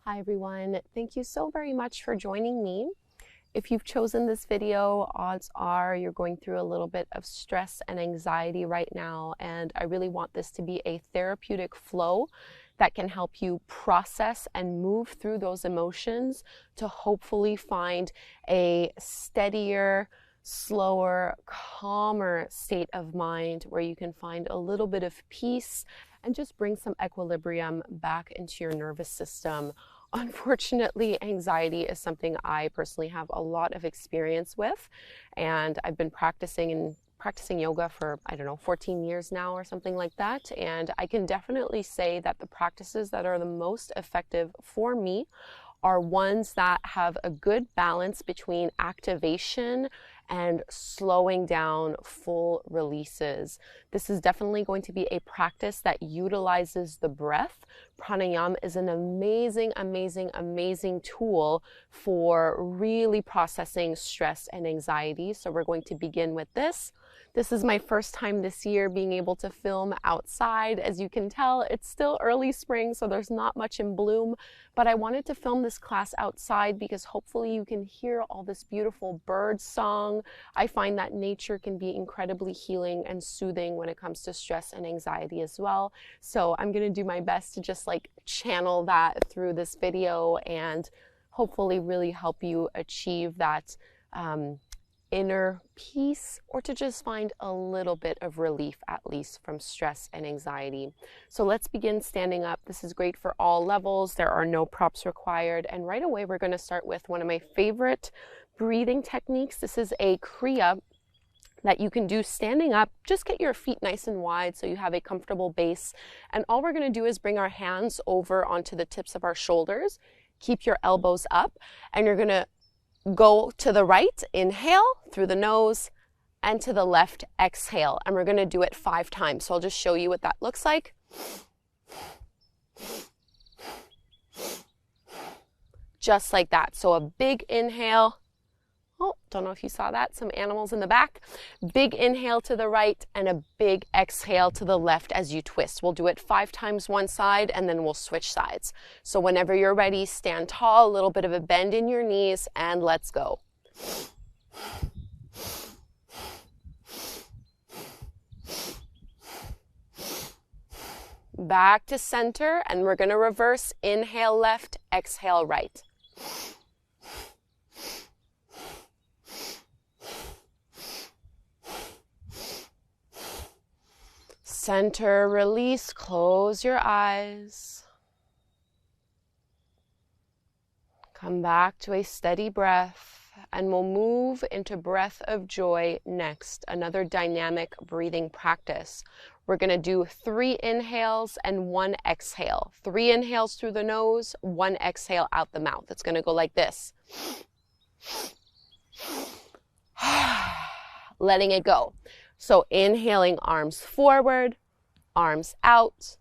Hi everyone, thank you so very much for joining me. If you've chosen this video, odds are you're going through a little bit of stress and anxiety right now, and I really want this to be a therapeutic flow that can help you process and move through those emotions to hopefully find a steadier, slower, calmer state of mind where you can find a little bit of peace and just bring some equilibrium back into your nervous system. Unfortunately, anxiety is something I personally have a lot of experience with, and I've been practicing yoga for, 14 years now or something like that. And I can definitely say that the practices that are the most effective for me are ones that have a good balance between activation and slowing down full releases. This is definitely going to be a practice that utilizes the breath. Pranayama is an amazing, amazing, amazing tool for really processing stress and anxiety. So we're going to begin with this. This is my first time this year being able to film outside. As you can tell, it's still early spring, so there's not much in bloom, but I wanted to film this class outside because hopefully you can hear all this beautiful bird song. I find that nature can be incredibly healing and soothing when it comes to stress and anxiety as well. So I'm going to do my best to just channel that through this video and hopefully really help you achieve that inner peace, or to just find a little bit of relief, at least from stress and anxiety. So let's begin standing up. This is great for all levels. There are no props required. And right away, we're going to start with one of my favorite breathing techniques. This is a Kriya that you can do standing up. Just get your feet nice and wide so you have a comfortable base. And all we're going to do is bring our hands over onto the tips of our shoulders. Keep your elbows up, and you're going to go to the right, inhale through the nose, and to the left, exhale. And we're going to do it 5 times. So I'll just show you what that looks like. Just like that. So a big inhale. Oh, don't know if you saw that. Some animals in the back. Big inhale to the right and a big exhale to the left as you twist. We'll do it 5 times one side and then we'll switch sides. So whenever you're ready, stand tall, a little bit of a bend in your knees, and let's go. Back to center, and we're going to reverse. Inhale left, exhale right. Center, release, close your eyes. Come back to a steady breath, and we'll move into breath of joy next, another dynamic breathing practice. We're going to do 3 inhales and 1 exhale. 3 inhales through the nose, 1 exhale out the mouth. It's going to go like this. Letting it go. So inhaling, arms forward, arms out,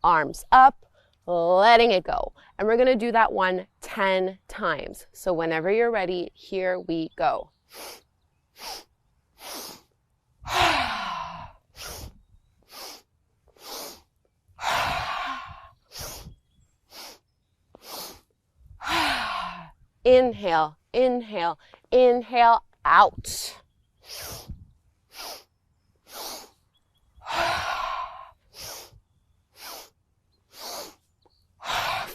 arms up, letting it go. And we're going to do that one 10 times. So whenever you're ready, here we go. Inhale, inhale, inhale, out.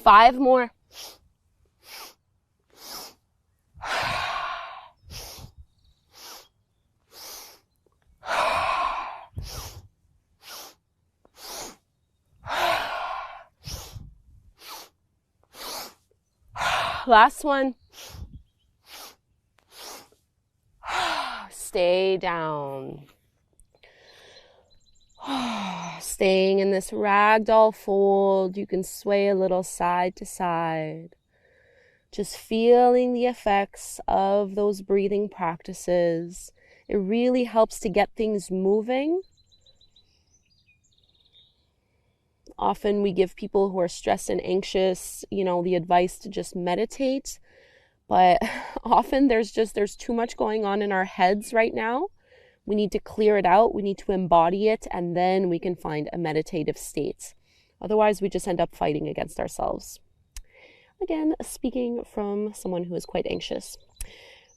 5 more. Last one. Stay down. Staying in this ragdoll fold, you can sway a little side to side. Just feeling the effects of those breathing practices. It really helps to get things moving. Often we give people who are stressed and anxious, the advice to just meditate. But often there's too much going on in our heads right now. We need to clear it out. We need to embody it, and then we can find a meditative state. Otherwise, we just end up fighting against ourselves. Again, speaking from someone who is quite anxious.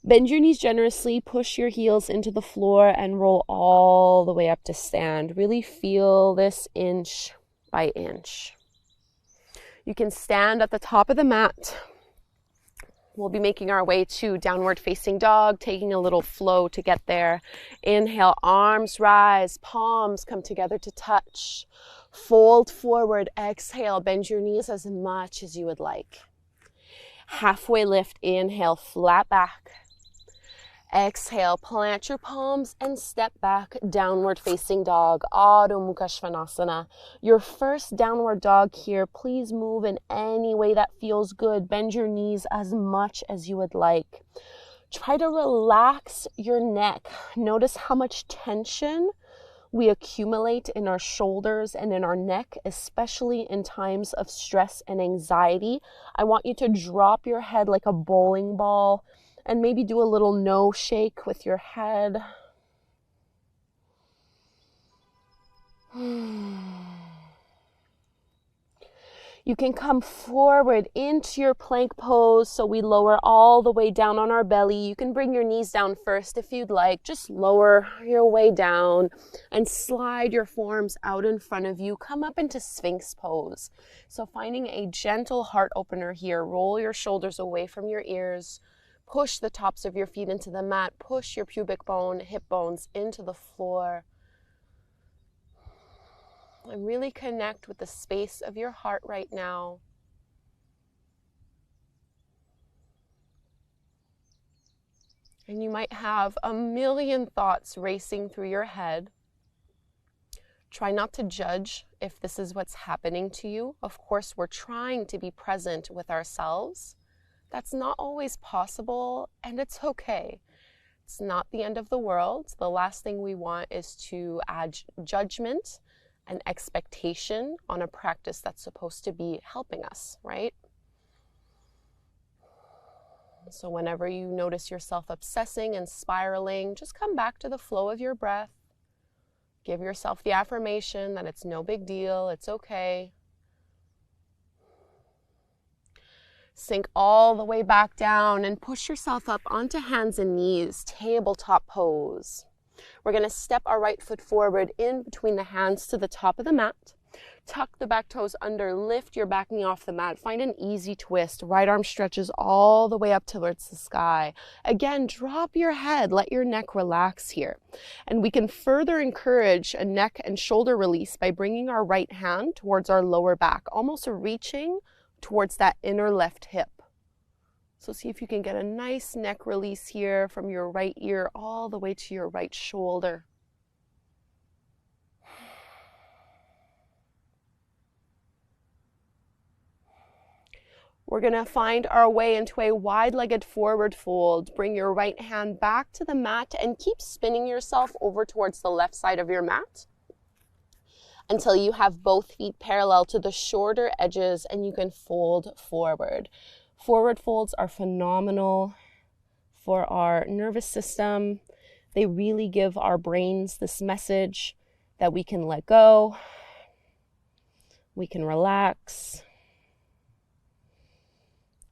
Bend your knees generously, push your heels into the floor, and roll all the way up to stand. Really feel this inch by inch. You can stand at the top of the mat. We'll be making our way to downward facing dog, taking a little flow to get there. Inhale, arms rise, palms come together to touch. Fold forward, exhale, bend your knees as much as you would like. Halfway lift, inhale, flat back. Exhale, plant your palms and step back, downward facing dog, Adho Mukha Svanasana. Your first downward dog here, please move in any way that feels good. Bend your knees as much as you would like. Try to relax your neck. Notice how much tension we accumulate in our shoulders and in our neck, especially in times of stress and anxiety. I want you to drop your head like a bowling ball and maybe do a little no shake with your head. You can come forward into your plank pose, so we lower all the way down on our belly. You can bring your knees down first if you'd like. Just lower your way down and slide your forearms out in front of you. Come up into Sphinx pose. So finding a gentle heart opener here. Roll your shoulders away from your ears. Push the tops of your feet into the mat. Push your pubic bone, hip bones into the floor. And really connect with the space of your heart right now. And you might have a million thoughts racing through your head. Try not to judge if this is what's happening to you. Of course, we're trying to be present with ourselves. That's not always possible, and it's okay. It's not the end of the world. The last thing we want is to add judgment and expectation on a practice that's supposed to be helping us, right? So whenever you notice yourself obsessing and spiraling, just come back to the flow of your breath. Give yourself the affirmation that it's no big deal, it's okay. Sink all the way back down and push yourself up onto hands and knees, tabletop pose. We're going to step our right foot forward in between the hands to the top of the mat. Tuck the back toes under, lift your back knee off the mat. Find an easy twist. Right arm stretches all the way up towards the sky. Again, drop your head, let your neck relax here. And we can further encourage a neck and shoulder release by bringing our right hand towards our lower back, almost reaching towards that inner left hip. So see if you can get a nice neck release here from your right ear all the way to your right shoulder. We're going to find our way into a wide-legged forward fold. Bring your right hand back to the mat and keep spinning yourself over towards the left side of your mat until you have both feet parallel to the shorter edges and you can fold forward. Forward folds are phenomenal for our nervous system. They really give our brains this message that we can let go, we can relax.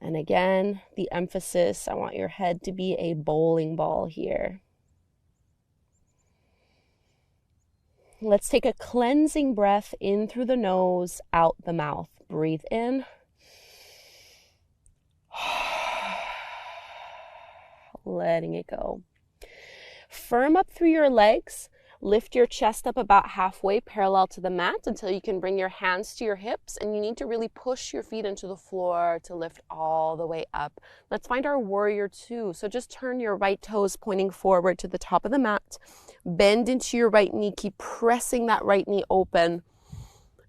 And again, the emphasis, I want your head to be a bowling ball here. Let's take a cleansing breath in through the nose, out the mouth. Breathe in. Letting it go. Firm up through your legs. Lift your chest up about halfway parallel to the mat until you can bring your hands to your hips, and you need to really push your feet into the floor to lift all the way up. Let's find our warrior two. So just turn your right toes pointing forward to the top of the mat. Bend into your right knee. Keep pressing that right knee open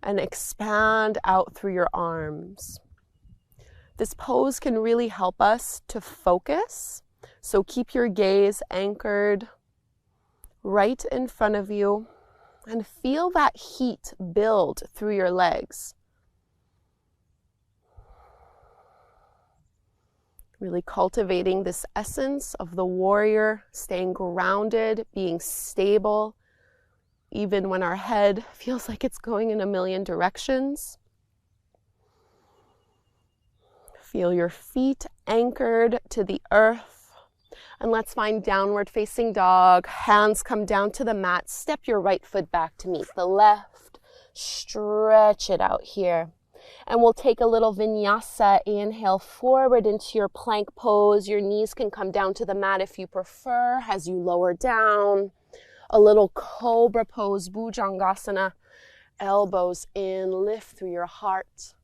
and expand out through your arms. This pose can really help us to focus. So keep your gaze anchored right in front of you and feel that heat build through your legs. Really cultivating this essence of the warrior, staying grounded, being stable, even when our head feels like it's going in a million directions. Feel your feet anchored to the earth. And let's find downward facing dog. Hands come down to the mat. Step your right foot back to meet the left. Stretch it out here. And we'll take a little vinyasa. Inhale forward into your plank pose. Your knees can come down to the mat if you prefer as you lower down. A little cobra pose, bhujangasana. Elbows in, lift through your heart.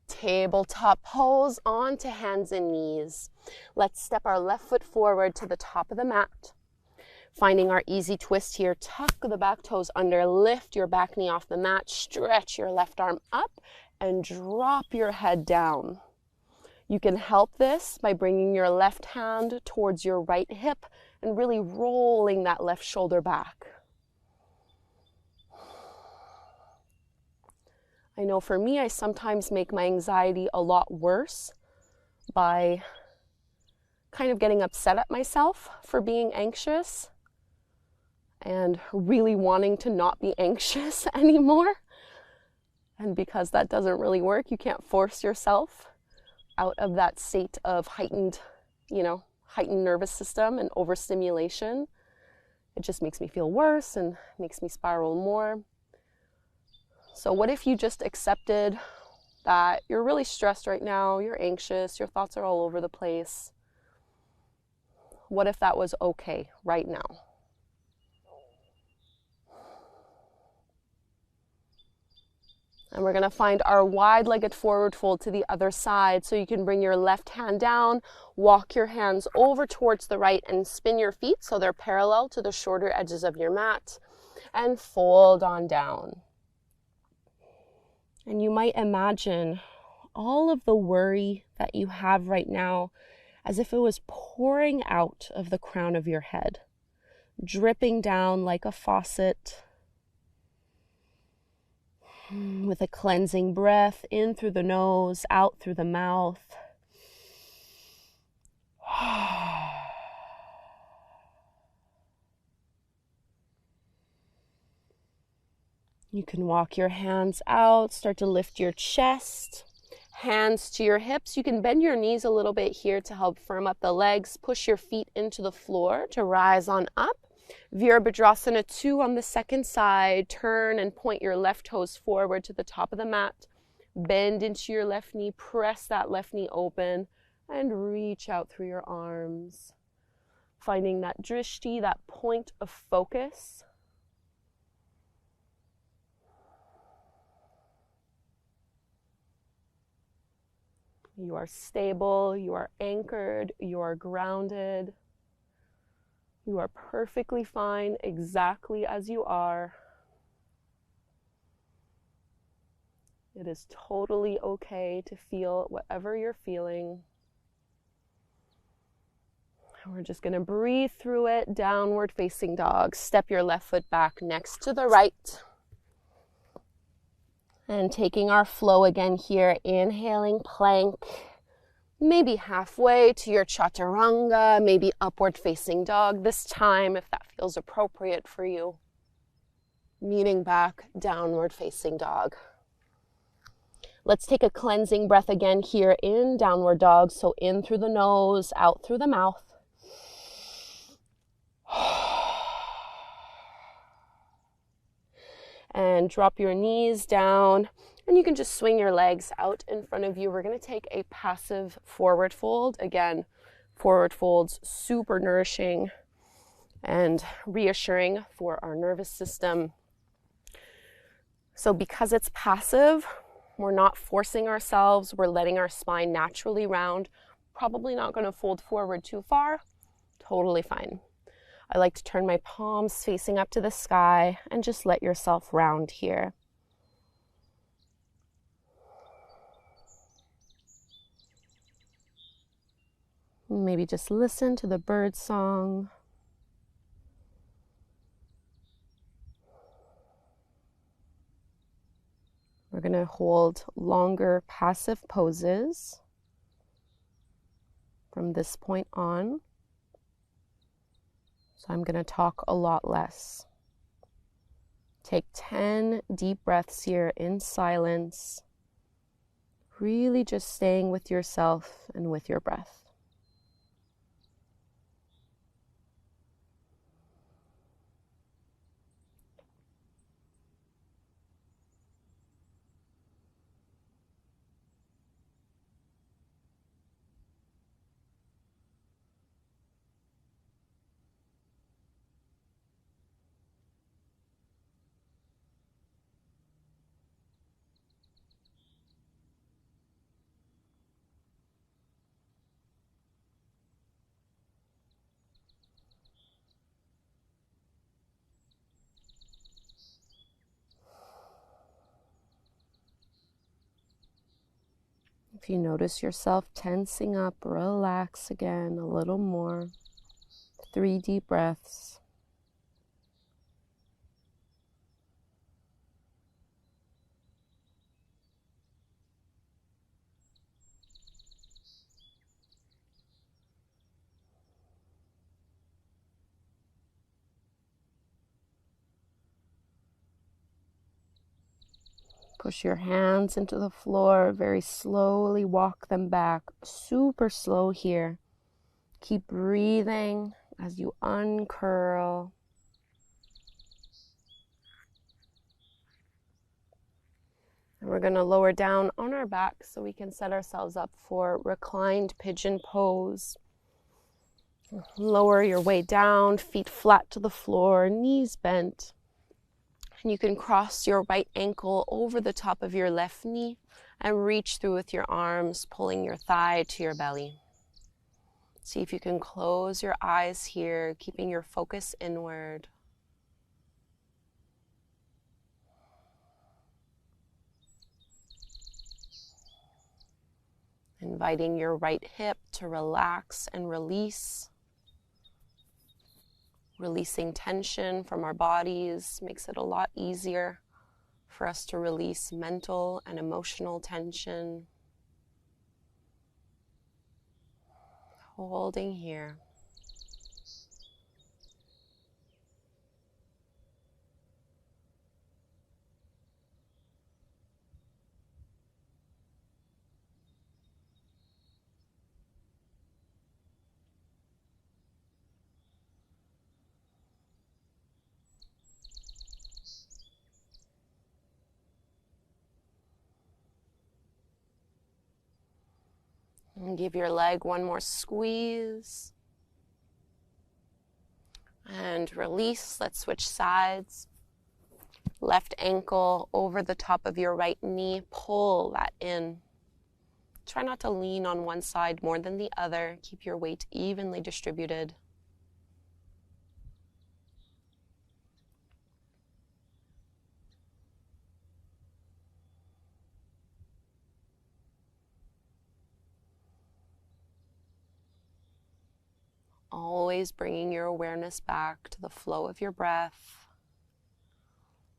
Tabletop pose onto hands and knees. Let's step our left foot forward to the top of the mat. Finding our easy twist here, tuck the back toes under, lift your back knee off the mat, stretch your left arm up, and drop your head down. You can help this by bringing your left hand towards your right hip and really rolling that left shoulder back. I know for me, I sometimes make my anxiety a lot worse by kind of getting upset at myself for being anxious and really wanting to not be anxious anymore. And because that doesn't really work, you can't force yourself out of that state of heightened nervous system and overstimulation. It just makes me feel worse and makes me spiral more. So what if you just accepted that you're really stressed right now, you're anxious, your thoughts are all over the place? What if that was okay right now? And we're going to find our wide-legged forward fold to the other side. So you can bring your left hand down, walk your hands over towards the right, and spin your feet so they're parallel to the shorter edges of your mat. And fold on down. And you might imagine all of the worry that you have right now as if it was pouring out of the crown of your head, dripping down like a faucet, with a cleansing breath in through the nose, out through the mouth. You can walk your hands out, start to lift your chest, hands to your hips. You can bend your knees a little bit here to help firm up the legs. Push your feet into the floor to rise on up. Virabhadrasana 2 on the second side. Turn and point your left toes forward to the top of the mat. Bend into your left knee, press that left knee open, and reach out through your arms. Finding that drishti, that point of focus. You are stable, you are anchored, you are grounded. You are perfectly fine exactly as you are. It is totally okay to feel whatever you're feeling. And we're just going to breathe through it, downward facing dog. Step your left foot back next to the right. And taking our flow again here, inhaling plank, maybe halfway to your chaturanga, maybe upward facing dog this time if that feels appropriate for you. Meeting back, downward facing dog. Let's take a cleansing breath again here in downward dog. So in through the nose, out through the mouth. And drop your knees down, and you can just swing your legs out in front of you. We're going to take a passive forward fold. Again, forward folds, super nourishing and reassuring for our nervous system. So because it's passive, we're not forcing ourselves. We're letting our spine naturally round. Probably not going to fold forward too far. Totally fine. I like to turn my palms facing up to the sky and just let yourself round here. Maybe just listen to the bird song. We're going to hold longer passive poses from this point on. So I'm going to talk a lot less. Take 10 deep breaths here in silence. really just staying with yourself and with your breath. If you notice yourself tensing up, relax again a little more. 3 deep breaths. Push your hands into the floor, very slowly walk them back, super slow here. Keep breathing as you uncurl. And we're going to lower down on our back so we can set ourselves up for reclined pigeon pose. Lower your way down, feet flat to the floor, knees bent. And you can cross your right ankle over the top of your left knee and reach through with your arms, pulling your thigh to your belly. See if you can close your eyes here, keeping your focus inward. Inviting your right hip to relax and release. Releasing tension from our bodies makes it a lot easier for us to release mental and emotional tension. Holding here. And give your leg one more squeeze. And release. Let's switch sides. Left ankle over the top of your right knee. Pull that in. Try not to lean on one side more than the other. Keep your weight evenly distributed. Always bringing your awareness back to the flow of your breath,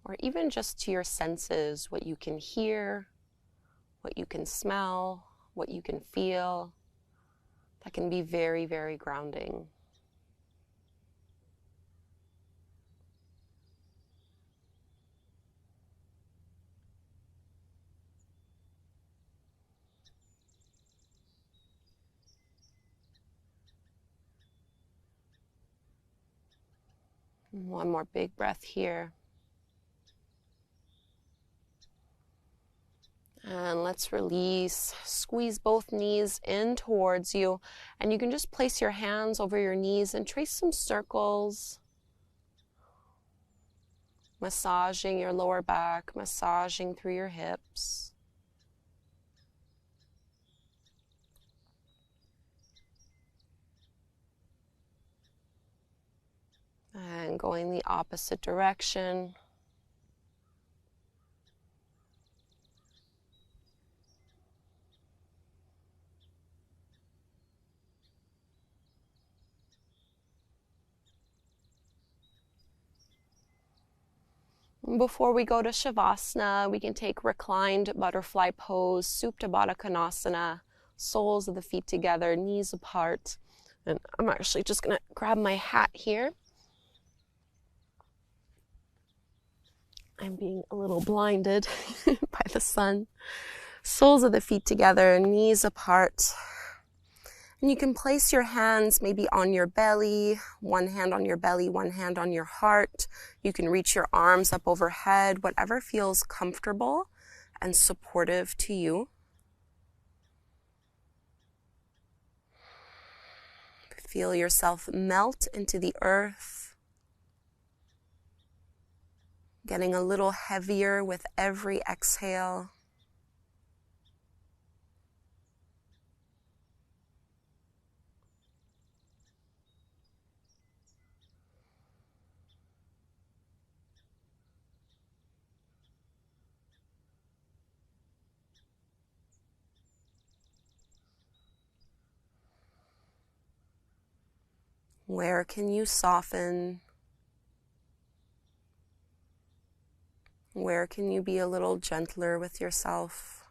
or even just to your senses, what you can hear, what you can smell, what you can feel. That can be very, very grounding. One more big breath here. And let's release. Squeeze both knees in towards you. And you can just place your hands over your knees and trace some circles. Massaging your lower back, massaging through your hips. And going the opposite direction. Before we go to Shavasana, we can take reclined butterfly pose, Supta Baddha Konasana, soles of the feet together, knees apart. And I'm actually just going to grab my hat here. I'm being a little blinded by the sun. Soles of the feet together, knees apart. And you can place your hands maybe on your belly, one hand on your belly, one hand on your heart. You can reach your arms up overhead, whatever feels comfortable and supportive to you. Feel yourself melt into the earth, getting a little heavier with every exhale. Where can you soften? Where can you be a little gentler with yourself?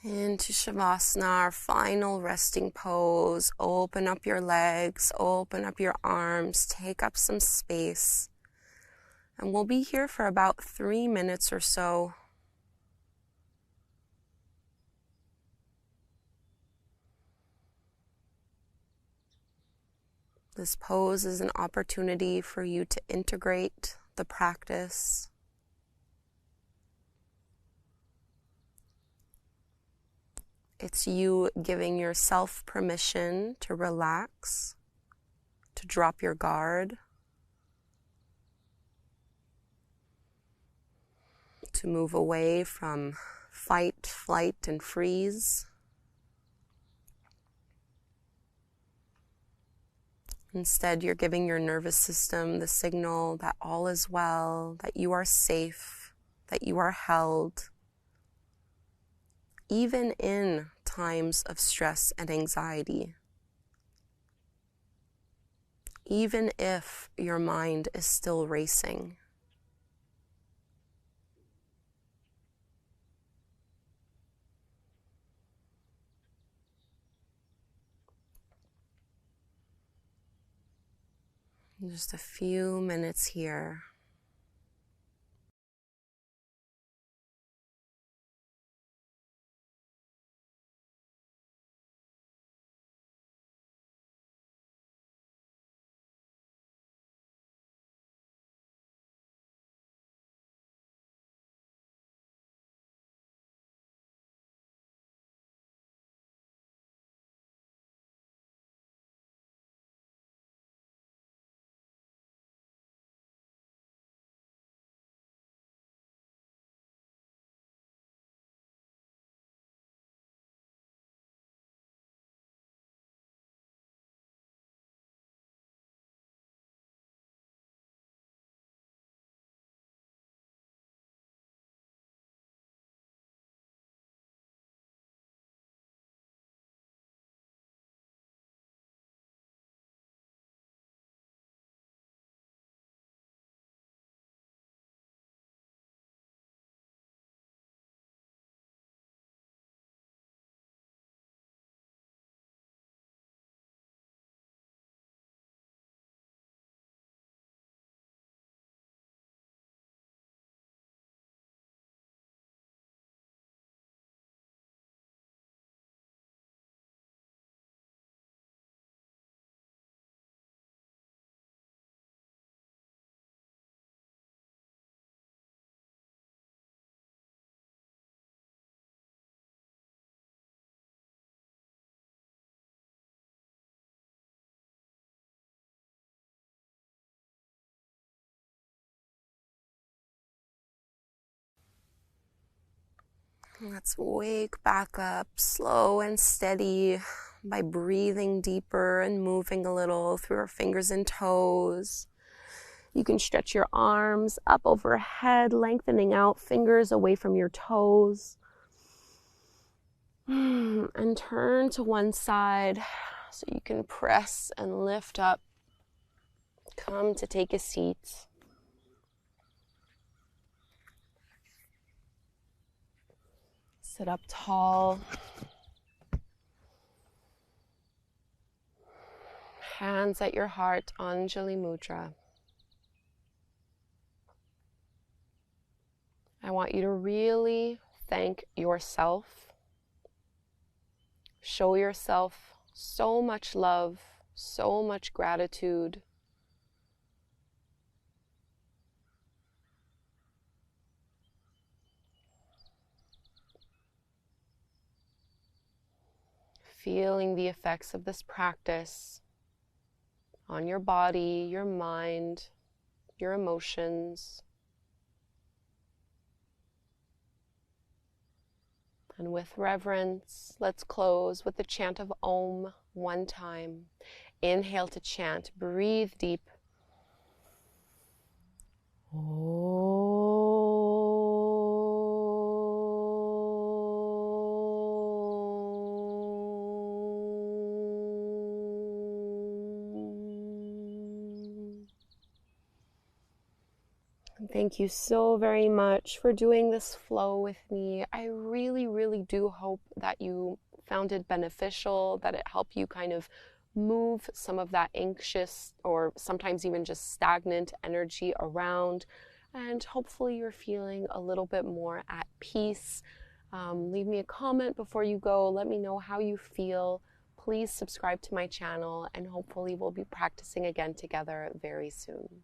Into Shavasana, our final resting pose. Open up your legs, open up your arms, take up some space. And we'll be here for about 3 minutes or so. This pose is an opportunity for you to integrate the practice. It's you giving yourself permission to relax, to drop your guard, to move away from fight, flight, and freeze. Instead, you're giving your nervous system the signal that all is well, that you are safe, that you are held, even in times of stress and anxiety. Even if your mind is still racing. Just a few minutes here. Let's wake back up slow and steady by breathing deeper and moving a little through our fingers and toes. You can stretch your arms up overhead, lengthening out, fingers away from your toes. And turn to one side so you can press and lift up. Come to take a seat. Sit up tall. Hands at your heart, Anjali Mudra. I want you to really thank yourself. Show yourself so much love, so much gratitude. Feeling the effects of this practice on your body, your mind, your emotions. And with reverence, let's close with the chant of Om one time. Inhale to chant. Breathe deep. Om. Thank you so very much for doing this flow with me. I really, really do hope that you found it beneficial, that it helped you kind of move some of that anxious or sometimes even just stagnant energy around. And hopefully you're feeling a little bit more at peace. Leave me a comment before you go. Let me know how you feel. Please subscribe to my channel, and hopefully we'll be practicing again together very soon.